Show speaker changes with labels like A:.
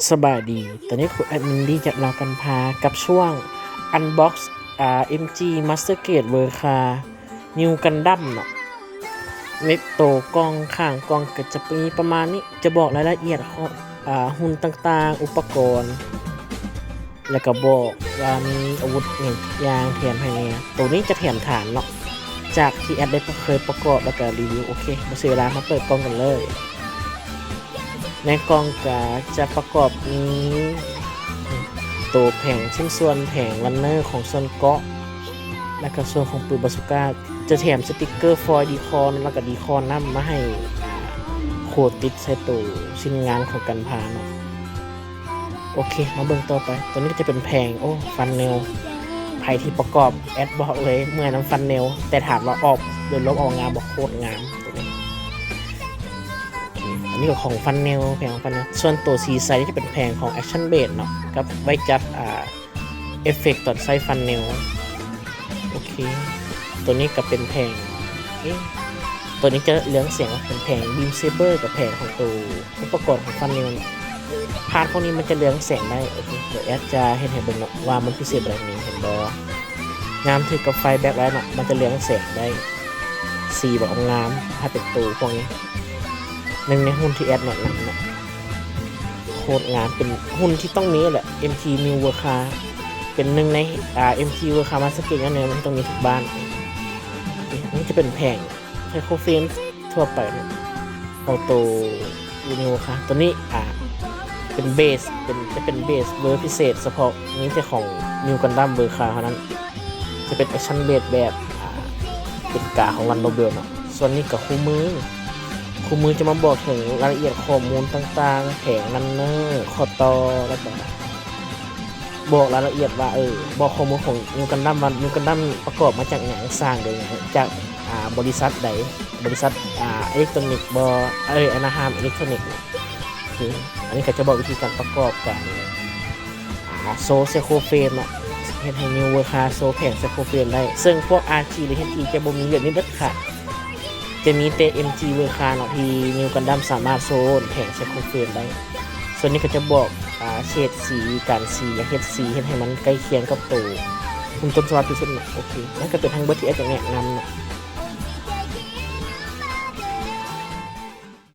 A: สบายดีตอนนี้คุณแอดมินดีจะเรากันพากับช่วง Unbox MG Master Grade World Car New Gundam เนาะเว็บโตกล้องข้างกล้องก็จะมีประมาณนี้จะบอกรายละเอียดของหุ่นต่างๆอุปกรณ์แล้วก็บอกว่ามีอาวุธอย่างแถมให้เนี่ยตัวนี้จะแถมฐานเนาะจากที่แอดได้เคยประกอบแล้วก็รีวิวโอเคมาเสียเวลามาเปิดกล้องกันเลยในกล่องก็จะประกอบนี้ตัวแผงชิ้นส่วนแผงรันเนอร์ของส่วนเกาะและก็ส่วนของปืนบาซูก้าจะแถมสติกเกอร์ฟอยล์ดีคอนแล้วก็ดีคอนนำมาให้โคติดใส่ตัวชิ้นงานของกันพาเนาะโอเคมาเบิ่งต่อไปตัวนี้ก็จะเป็นแผงฟันเนลไผ่ที่ประกอบแอดบอกเลยเมื่อน้ำฟันเนลแต่ถามว่าออกโดยลบออกงามบอกโคตรงามตัวนี้อันนี้ก็ของฟันเนลแผงของฟันเนลส่วนตัวซีไซด์จะเป็นแผงของแอคชั่นเบสเนาะกับไว้จัดเอฟเฟกต์ตอนไซฟันเนลโอเคตัวนี้ก็เป็นแผงตัวนี้จะเลืองเสียงเป็นแผงบีมเซเบอร์กับแผงของตัวอุปกรณ์ของฟันเนลพาร์ทพวกนี้มันจะเลืองแสงได้โอเคเดี๋ยวแอดจะเห็นเบิ่งเนาะว่ามันพิเศษแบบนี้เห็นบ่งามถือกับไฟแบ็คไลท์เนาะมันจะเลืองแสงได้สีแบบงามถ้าเป็นตัวพวกนี้หนึ่งในหุ้นที่แอดแนะนำเนาะโคตรงามเป็นหุ้นที่ต้องมีแหละ MT New World Car เป็นหนึ่งในMT World Car Master Grade เนี่ยมันต้องมีทุกบ้านนี่จะเป็นแผงไซโคเฟนทั่วไปนะเอาตัวNew World Car ตัวนี้เป็นเบสจะเป็นเบสเวอร์พิเศษเฉพาะนี้แต่ของ New Gundam World Car เท่านั้นจะเป็นแอคชั่นเบสแบบเป็นกาของรันโนเบลเนาะส่วนนี้กับคู่มือจะมาบอกถึงรายละเอียดข้อมูลต่างๆแผงนันเนอร์ข้อต่อแล้วก็บอกรายละเอียดว่าบอกข้อมูลของNew Gundamว่าNew Gundamประกอบมาจากอย่างสร้างโดยอย่างจากบริษัทใดบริษัทอิเล็กทรอนิกส์อนาฮามอิเล็กทรอนิกส์อันนี้ก็จะบอกวิธีการประกอบกันโซไซโคเฟนเนาะเฮ็ดให้ New World Car โซแผงไซโคเฟนได้ซึ่งพวก RG หรือ HE จะบ่มีแบบนี้เด็ดขาดจะมีแต่ MG World Car เนาะที่ New Gundam สามารถโซนแผงไซโคเฟนได้ส่วนนี้ก็จะบอกเฉดสีการสีเฮ็ดสีเฮ็ดให้มันใกล้เคียงกับตัวคุณต้นฉบับที่สุดโอเคนั่นก็เป็นทางเบิดที่แอดจะแนะนำเนาะ